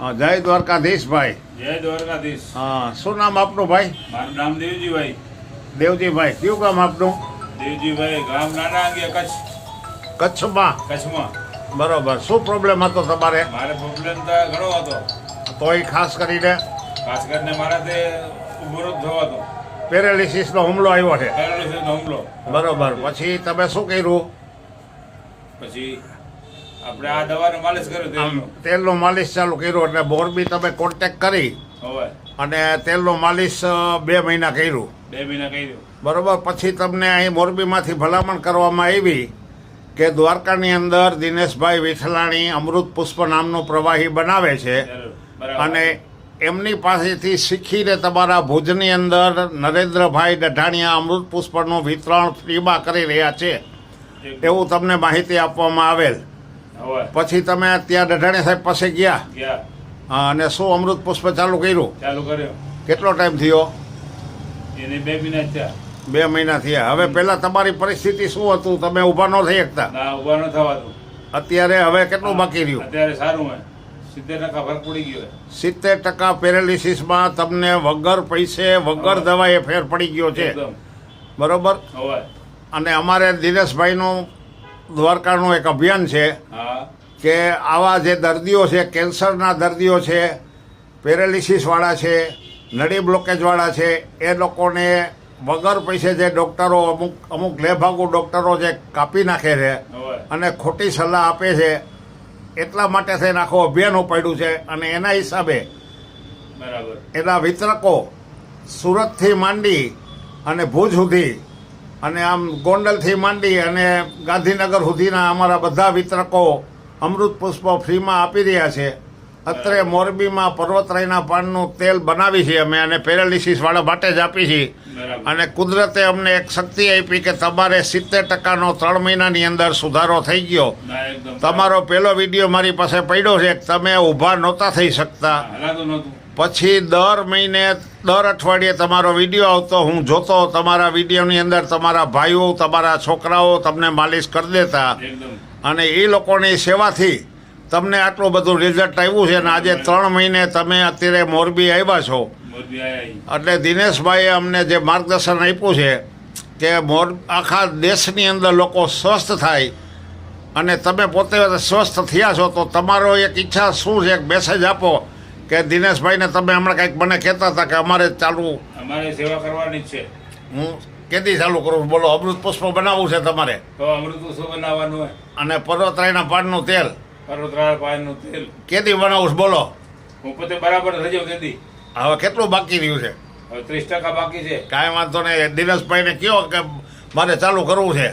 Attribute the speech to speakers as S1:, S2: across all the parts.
S1: જય દ્વારકાધીશભાઈ.
S2: જય દ્વારકાધીશ.
S1: હા, શું નામ આપનું ભાઈ?
S2: મારું નામ દેવજીભાઈ.
S1: દેવજીભાઈ, કયું ગામ આપનું?
S2: દેવજીભાઈ, ગામ નાના અંગે,
S1: કચ્છમાં. બરોબર. શું પ્રોબ્લેમ હતો તમારે?
S2: મારે પ્રોબ્લેમ તો ઘણો હતો.
S1: તોય ખાસ કરીને
S2: મારાથી ઉભો જ થયો હતો.
S1: પેરાલિસિસનો હુમલો આવ્યો છે.
S2: પેરાલિસિસનો હુમલો.
S1: બરોબર. પછી તમે શું કર્યું?
S2: પછી આપણે આ દવાનું માલિશ કર્યું.
S1: તેલનું માલિશ ચાલુ કર્યું એટલે મોરબી તમે કોન્ટેક્ટ કરી અને તેલનું માલિશ 2 મહિના કર્યું.
S2: 2 મહિના કર્યું.
S1: બરોબર. પછી તમને અહીં મોરબીમાંથી ભલામણ કરવામાં આવી કે દ્વારકાની અંદર દિનેશભાઈ વિઠલાણી અમૃત પુષ્પ નામનું પ્રવાહી બનાવે છે અને એમની પાસેથી શીખીને તમારા ભુજની અંદર નરેન્દ્રભાઈ ડઢાણિયા અમૃત પુષ્પનું વિતરણ ફ્રીમાં કરી રહ્યા છે એવું તમને માહિતી આપવામાં આવેલ. પછી તમે ત્યાં ડઢાણિયા સાહેબ પાસે ગયા અને શું અમૃત પુષ્પ ચાલુ કર્યું? કેટલો ટાઈમ થયો?
S2: 2 મહિના થયા.
S1: 2 મહિના થયા. હવે પહેલા તમારી પરિસ્થિતિ શું હતું? તમે ઊભા ન થઈ શકતા?
S2: ઊભા ન થવાતું.
S1: અત્યારે હવે કેટલું બાકી રહ્યું?
S2: અત્યારે સારું 70% ફરક પડી ગયો.
S1: 70% પેરાલિસિસમાં તમને વગર પૈસે વગર દવાએ ફેર પડી ગયો છે. બરોબર. અને અમારે દિનેશભાઈનું દ્વારકાનું એક અભિયાન છે કે આવા જે દર્દીઓ છે, કેન્સરના દર્દીઓ છે, પેરાલિસિસવાળા છે, નળી બ્લોકેજવાળા છે, એ લોકોને વગર પૈસે જે ડૉક્ટરો અમુક લેભાગુ ડૉક્ટરો જે કાપી નાખે છે અને ખોટી સલાહ આપે છે, એટલા માટે થઈને આખું અભિયાન ઉપાડ્યું છે. અને એના હિસાબે એના વિતરકો સુરતથી માંડી અને ભુજ સુધી અને આમ ગોંડલથી માંડી અને ગાંધીનગર સુધીના અમારા બધા વિતરકો અમૃત પુષ્પ ફ્રીમાં આપી રહ્યા છે. અત્રે મોરબીમાં પર્વતરાયના પાનનું તેલ બનાવી છીએ અમે અને પેરાલિસિસવાળા માટે જ આપી છીએ. અને કુદરતે અમને એક શક્તિ આપી કે તમારે 70%નો 3 મહિનાની અંદર સુધારો થઈ ગયો. તમારો પહેલો વિડીયો મારી પાસે પડ્યો છે. તમે ઊભા નહોતા થઈ શકતા. પછી દર મહિને દર અઠવાડિયે તમારો વિડીયો આવતો, હું જોતો. તમારા વિડીયોની અંદર તમારા ભાઈઓ, તમારા છોકરાઓ તમને માલિશ કરી દેતા અને એ લોકોની સેવાથી તમને આટલું બધું રિઝલ્ટ આવ્યું છે. અને આજે 3 મહિને તમે અત્યારે મોરબી આવ્યા છો. એટલે દિનેશભાઈએ અમને જે માર્ગદર્શન આપ્યું છે કે આખા દેશની અંદર લોકો સ્વસ્થ થાય અને તમે પોતે સ્વસ્થ થયા છો તો તમારો એક ઈચ્છા શું છે? એક મેસેજ આપો કે દિનેશભાઈને તમે હમણાં કંઈક મને કહેતા હતા કે અમારે
S2: સેવા કરવાની છે.
S1: હું કેદી ચાલુ કરું? બોલો. અમૃત પુષ્પ બનાવવું છે તમારે?
S2: તો અમૃત પુષ્પ બનાવવાનું.
S1: અને પર્વતરાયના પાનનું તેલ?
S2: પર્વતરાયના પાનનું તેલ
S1: કેદી બનાવું? બોલો.
S2: હું પોતે બરાબર થઈ જાઉં કેદી.
S1: હવે કેટલું બાકી રહ્યું છે?
S2: હવે 30% બાકી છે.
S1: કાંઈ વાંધો નહીં. દિનેશભાઈને કહો કે મારે ચાલુ કરવું છે.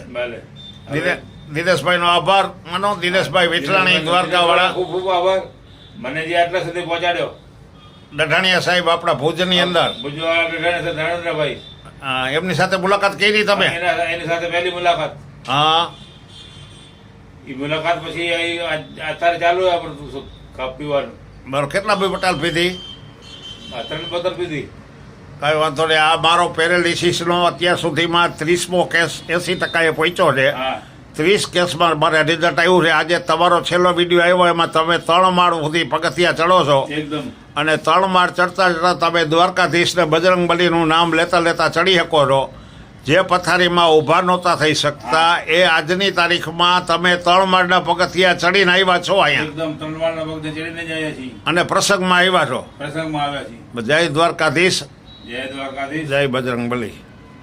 S1: દિનેશભાઈનો આભાર માનો. દિનેશભાઈ વિઠલાણી દ્વારકાવાળા,
S2: ખૂબ ખૂબ આભાર. મને જે આટલા સુધી પહોંચાડ્યો
S1: ડઢાણિયા સાહેબ આપણા ભુજની અંદર.
S2: નરેન્દ્રભાઈ,
S1: એમની સાથે મુલાકાત કરી તમે?
S2: એની સાથે પહેલી મુલાકાત.
S1: હા.
S2: એ મુલાકાત પછી અત્યારે ચાલુ પીવાનું.
S1: બરાબર. કેટલા બોટલ પીધી?
S2: 3 બોટલ પીધી.
S1: કાંઈ વાંધો નહીં. આ મારો પેરાલિસિસનો અત્યાર સુધીમાં 30મો કેસ 80%એ પહોંચ્યો છે. 30 કેસમાં મારે રિઝલ્ટ આવ્યું છે. આજે તમારો છેલ્લો વિડીયો આવ્યો એમાં તમે 3 માળ સુધી પગથિયા ચડો છો અને 3 માળ ચડતા ચડતા તમે દ્વારકાધીશને બજરંગબલીનું નામ લેતા લેતા ચડી શકો છો. જે પથારીમાં ઊભા નહોતા થઈ શકતા એ આજની તારીખમાં તમે 3 માળના પગથિયા ચડીને આવ્યા છો અહીંયા અને પ્રસંગમાં આવ્યા છો.
S2: જય દ્વારકાધીશ.
S1: જય બજરંગબલી.